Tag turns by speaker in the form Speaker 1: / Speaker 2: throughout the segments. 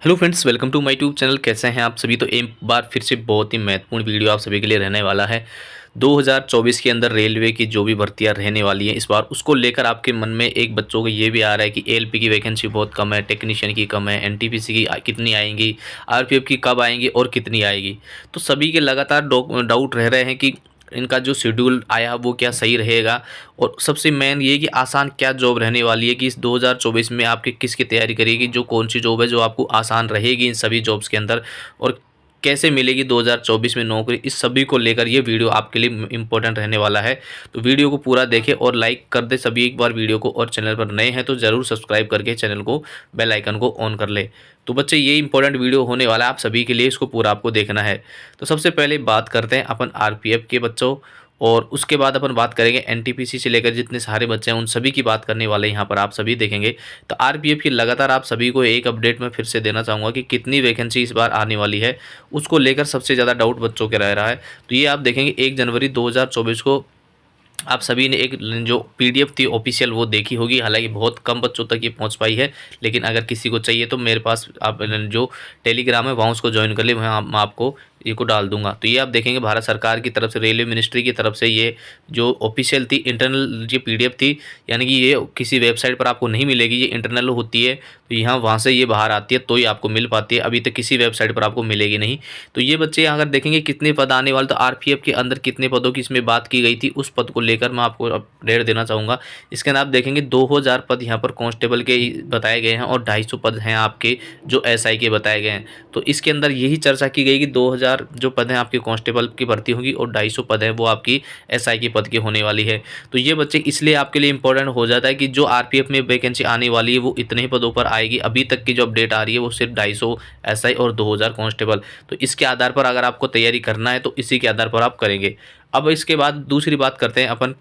Speaker 1: Hello friends, welcome to my YouTube channel. कैसे हैं आप सभी। तो एक बार फिर से बहुत ही महत्वपूर्ण वीडियो आप सभी के लिए रहने वाला है। 2024 के अंदर रेलवे की जो भी भर्तियां रहने वाली हैं इस बार, उसको लेकर आपके मन में एक बच्चों को ये भी आ रहा है कि एएलपी की वैकेंसी बहुत कम है, टेक्नीशियन की कम है, एनटीपीसी की कितनी आएंगी, आरपीएफ की कब आएंगी और कितनी आएगी। तो सभी के लगातार डाउट रह रहे हैं कि इनका जो शेड्यूल आया वो क्या सही रहेगा, और सबसे मेन ये कि आसान क्या जॉब रहने वाली है कि इस 2024 में आपकी किसकी तैयारी करेगी, जो कौन सी जॉब है जो आपको आसान रहेगी इन सभी जॉब्स के अंदर, और कैसे मिलेगी 2024 में नौकरी। इस सभी को लेकर ये वीडियो आपके लिए इम्पोर्टेंट रहने वाला है। तो वीडियो को पूरा देखें और लाइक कर दे सभी एक बार वीडियो को, और चैनल पर नए हैं तो ज़रूर सब्सक्राइब करके चैनल को बेल आइकन को ऑन कर ले। तो बच्चे, ये इंपॉर्टेंट वीडियो होने वाला है आप सभी के लिए, इसको पूरा आपको देखना है। तो सबसे पहले बात करते हैं अपन आरपीएफ के बच्चों, और उसके बाद अपन बात करेंगे एनटीपीसी से लेकर जितने सारे बच्चे हैं उन सभी की बात करने वाले हैं यहाँ पर आप सभी देखेंगे। तो आरपीएफ की लगातार आप सभी को एक अपडेट मैं फिर से देना चाहूँगा कि कितनी वैकेंसी इस बार आने वाली है, उसको लेकर सबसे ज़्यादा डाउट बच्चों के रह रहा है। तो ये आप देखेंगे 1 जनवरी 2024 को आप सभी ने एक जो पीडीएफ थी ऑफिशियल वो देखी होगी। हालांकि बहुत कम बच्चों तक ये पहुंच पाई है, लेकिन अगर किसी को चाहिए तो मेरे पास आप जो टेलीग्राम है वहाँ उसको ज्वाइन कर ले, वहाँ मैं आपको ये को डाल दूंगा। तो ये आप देखेंगे भारत सरकार की तरफ से, रेलवे मिनिस्ट्री की तरफ से ये जो ऑफिशियल थी इंटरनल ये पीडीएफ थी, यानी कि ये किसी वेबसाइट पर आपको नहीं मिलेगी, ये इंटरनल होती है। तो यहाँ वहाँ से ये बाहर आती है तो ही आपको मिल पाती है, अभी तक किसी वेबसाइट पर आपको मिलेगी नहीं। तो ये बच्चे अगर देखेंगे कितने पद आने वाले, तो आरपीएफ के अंदर कितने पदों की इसमें बात की गई थी उस पद को लेकर मैं आपको अपडेट देना चाहूँगा। इसके अंदर आप देखेंगे 2000 पद यहाँ पर कांस्टेबल के बताए गए हैं, और 250 पद हैं आपके जो एसआई के बताए गए हैं। तो इसके अंदर यही चर्चा की गई कि 2000 जो पद हैं आपके कांस्टेबल की भर्ती होगी, और 250 पद हैं वो आपकी एसआई के पद की होने वाली है। तो ये बच्चे इसलिए आपके लिए इंपॉर्टेंट हो जाता है कि जो आरपीएफ में वैकेंसी आने वाली है वो इतने ही पदों पर आएगी। अभी तक की जो अपडेट आ रही है वो सिर्फ 250 एसआई और 2000 कांस्टेबल। तो इसके आधार पर अगर आपको तैयारी करना है तो इसी के आधार पर आप करेंगे। अब इसके बाद दूसरी बात करते हैं अपन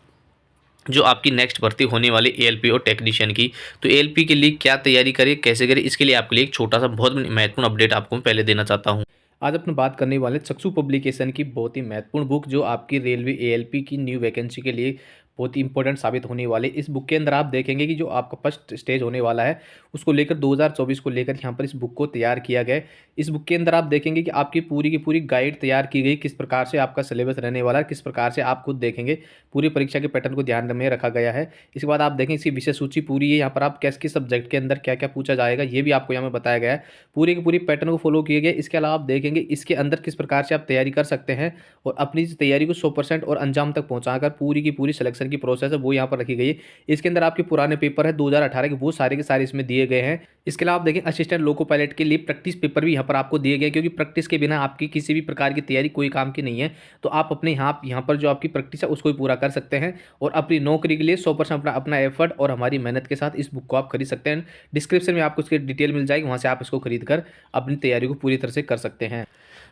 Speaker 1: जो आपकी नेक्स्ट भर्ती होने वाली एएलपी और टेक्नीशियन की। तो एएलपी के लिए क्या तैयारी करें, कैसे करें, इसके लिए आपके लिए एक छोटा सा बहुत महत्वपूर्ण अपडेट आपको मैं पहले देना चाहता हूँ। आज अपन बात करने वाले चक्षु पब्लिकेशन की बहुत ही महत्वपूर्ण बुक, जो आपकी रेलवे एएलपी की न्यू वैकेंसी के लिए बहुत ही इंपॉर्टेंट साबित होने वाले। इस बुक के अंदर आप देखेंगे कि जो आपका फर्स्ट स्टेज होने वाला है उसको लेकर 2024 को लेकर यहाँ पर इस बुक को तैयार किया गया है। इस बुक के अंदर आप देखेंगे कि आपकी पूरी की पूरी गाइड तैयार की गई, किस प्रकार से आपका सिलेबस रहने वाला है, किस प्रकार से आप खुद देखेंगे पूरी परीक्षा के पैटर्न को ध्यान में रखा गया है। इसके बाद आप देखें इसकी विषय सूची पूरी है, यहाँ पर आप किस किस सब्जेक्ट के अंदर क्या क्या पूछा जाएगा ये भी आपको यहाँ में बताया गया है। पूरी की पूरी पैटर्न को फॉलो किए गए। इसके अलावा आप देखेंगे इसके अंदर किस प्रकार से आप तैयारी कर सकते हैं, और अपनी तैयारी को 100% और अंजाम तक पहुँचाकर पूरी की पूरी सिलेक्शन की प्रोसेस है वो यहाँ पर रखी गई है। इसके अंदर आपके पुराने पेपर है 2018 के, वो सारे के सारे इसमें दिए गए हैं। इसके अलावा आप देखें असिस्टेंट लोको पायलट के लिए प्रैक्टिस पेपर भी यहाँ पर आपको दिए गए, क्योंकि प्रैक्टिस के बिना आपकी किसी भी प्रकार की तैयारी कोई काम की नहीं है। तो आप अपने यहाँ पर जो आपकी प्रैक्टिस है उसको भी पूरा कर सकते हैं, और अपनी नौकरी के लिए 100% अपना एफर्ट और हमारी मेहनत के साथ इस बुक को आप खरीद सकते हैं। डिस्क्रिप्शन में आपको इसकी डिटेल मिल जाएगी, वहाँ से आप इसको खरीद कर अपनी तैयारी को पूरी तरह से कर सकते हैं।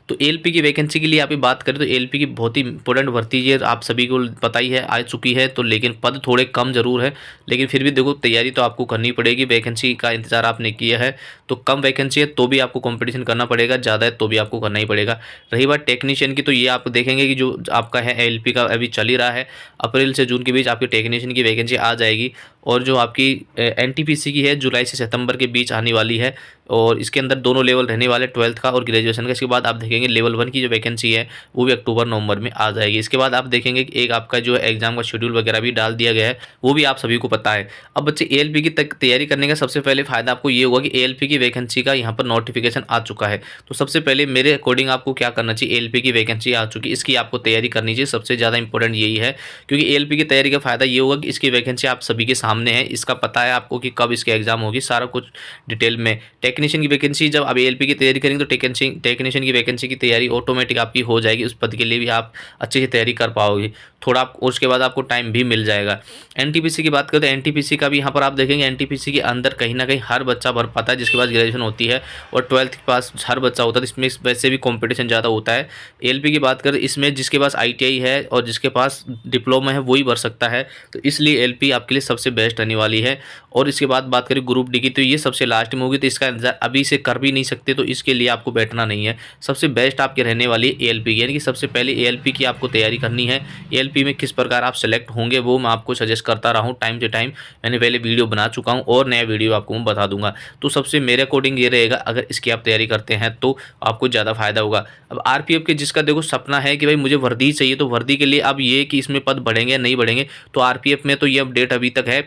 Speaker 1: तो एएलपी की वैकेंसी के लिए आप बात करें तो एएलपी की बहुत ही इंपॉर्टेंट भर्ती है, आप सभी को पता ही है आ चुकी है। तो लेकिन पद थोड़े कम जरूर है, लेकिन फिर भी देखो तैयारी तो आपको करनी पड़ेगी। वैकेंसी का इंतजार आपने किया है तो कम वैकेंसी है तो भी आपको कंपटीशन करना पड़ेगा, ज़्यादा है तो भी आपको करना ही पड़ेगा। रही बात टेक्नीशियन की, तो ये आप देखेंगे कि जो आपका है एएलपी का अभी चल ही रहा है, अप्रैल से जून के बीच आपकी टेक्नीशियन की वैकेंसी आ जाएगी। और जो आपकी एनटीपीसी की है जुलाई से सितंबर के बीच आने वाली है, और इसके अंदर दोनों लेवल रहने वाले 12th का और ग्रेजुएशन का। इसके बाद आप देखेंगे लेवल 1 की जो वैकेंसी है वो भी अक्टूबर नवंबर में आ जाएगी। इसके बाद आप देखेंगे कि एक आपका जो एग्जाम का शेड्यूल वगैरह भी डाल दिया गया है, वो भी आप सभी को पता है। अब बच्चे एएलपी की तैयारी करने का सबसे पहले फायदा आपको ये होगा कि एएलपी की वैकेंसी का यहाँ पर नोटिफिकेशन आ चुका है। तो सबसे पहले मेरे अकॉर्डिंग आपको क्या करना चाहिए, एएलपी की वैकेंसी आ चुकी है इसकी आपको तैयारी करनी चाहिए। सबसे ज़्यादा इंपॉर्टेंट यही है, क्योंकि एएलपी की तैयारी का फायदा ये होगा कि इसकी वैकेंसी आप सभी के सामने है, इसका पता है आपको कि कब इसके एग्जाम होगी, सारा कुछ डिटेल में। टेक्नीशियन की वैकेंसी जब आप एएलपी की तैयारी करेंगे तो टेक्नीशियन की वैकेंसी की तैयारी ऑटोमेटिक आपकी हो जाएगी, उस पद के लिए भी आप अच्छे से तैयारी कर पाओगे थोड़ा, उसके बाद आपको टाइम भी मिल जाएगा। एनटीपीसी की बात करें तो एनटीपीसी का भी यहाँ पर आप देखेंगे एनटीपीसी के अंदर कहीं ना कहीं हर बच्चा भर पाता है जिसके पास ग्रेजुएशन होती है, और 12th के पास हर बच्चा होता है। इसमें वैसे भी कॉम्पिटिशन ज़्यादा होता है। एएलपी की बात करें इसमें जिसके पास आईटीआई है और जिसके पास डिप्लोमा है वही भर सकता है, तो इसलिए एएलपी आपके लिए सबसे बेस्ट रहने वाली है। और इसके बाद बात करें ग्रुप डी की, तो ये सबसे लास्ट में होगी, तो इसका इंतजार अभी से कर भी नहीं सकते, तो इसके लिए आपको बैठना नहीं है। सबसे बेस्ट आपके रहने वाली है एएलपी की, यानी कि सबसे पहले एएलपी की आपको तैयारी करनी है। एएलपी में किस प्रकार आप सेलेक्ट सिलेक्ट होंगे वो मैं आपको सजेस्ट करता रहा हूँ टाइम से टाइम। मैंने पहले वीडियो बना चुका हूँ और नया वीडियो आपको मैं बता दूंगा। तो सबसे मेरे अकॉर्डिंग ये रहेगा, अगर इसकी आप तैयारी करते हैं तो आपको ज़्यादा फायदा होगा। अब आरपीएफ के जिसका देखो सपना है कि भाई मुझे वर्दी चाहिए, तो वर्दी के लिए अब ये कि इसमें पद बढ़ेंगे या नहीं बढ़ेंगे, तो आरपीएफ में तो ये अपडेट अभी तक है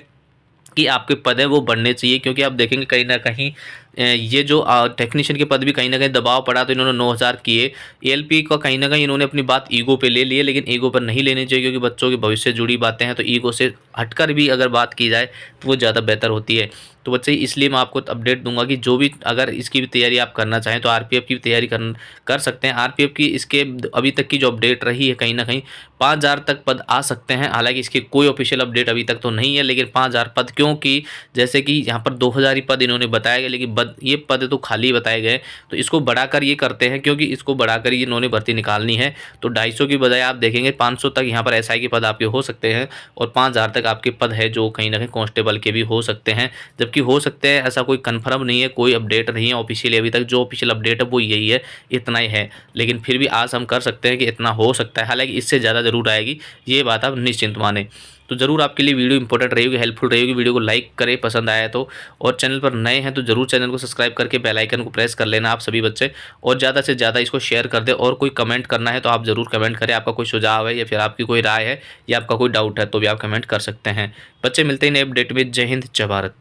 Speaker 1: कि आपके पद है वो बढ़ने चाहिए, क्योंकि आप देखेंगे कहीं ना कहीं ये जो टेक्नीशियन के पद भी कहीं ना कहीं दबाव पड़ा तो इन्होंने 9000 किए। एएलपी का कहीं ना कहीं इन्होंने अपनी बात ईगो पे ले लिए, लेकिन ईगो पर नहीं लेनी चाहिए, क्योंकि बच्चों के भविष्य से जुड़ी बातें हैं, तो ईगो से हटकर भी अगर बात की जाए तो वो ज़्यादा बेहतर होती है। तो बच्चे इसलिए मैं आपको अपडेट दूंगा कि जो भी अगर इसकी भी तैयारी आप करना चाहें तो आरपीएफ की भी तैयारी कर सकते हैं। आरपीएफ की इसके अभी तक की जो अपडेट रही है कहीं ना कहीं 5000 तक पद आ सकते हैं। हालांकि इसकी कोई ऑफिशियल अपडेट अभी तक तो नहीं है, लेकिन 5000 पद, क्योंकि जैसे कि यहाँ पर 2000 ही पद इन्होंने बताया गया, लेकिन ये पद तो खाली बताए गए, तो इसको बढ़ाकर ये करते हैं, क्योंकि इसको बढ़ाकर ये इन्होंने भर्ती निकालनी है। तो 250 की बजाय आप देखेंगे 500 तक यहाँ पर एसआई के पद आपके हो सकते हैं, और 5000 तक आपके पद है जो कहीं ना कहीं कांस्टेबल के भी हो सकते हैं। जबकि हो सकते हैं, ऐसा कोई कंफर्म नहीं है, कोई अपडेट नहीं है ऑफिशियली अभी तक। जो ऑफिशियल अपडेट है वो यही है, इतना ही है, लेकिन फिर भी आज हम कर सकते हैं कि इतना हो सकता है। हालांकि इससे ज़्यादा जरूर आएगी, ये बात आप निश्चिंत माने। तो ज़रूर आपके लिए वीडियो इंपॉर्टेंट रहेगी, हेल्पफुल रहेगी। वीडियो को लाइक करें पसंद आया तो, और चैनल पर नए हैं तो ज़रूर चैनल को सब्सक्राइब करके बेल आइकन को प्रेस कर लेना आप सभी बच्चे, और ज़्यादा से ज़्यादा इसको शेयर कर दें। और कोई कमेंट करना है तो आप ज़रूर कमेंट करें, आपका कोई सुझाव है या फिर आपकी कोई राय है या आपका कोई डाउट है तो भी आप कमेंट कर सकते हैं। बच्चे मिलते हैं नए अपडेट में। जय हिंद, जय भारत।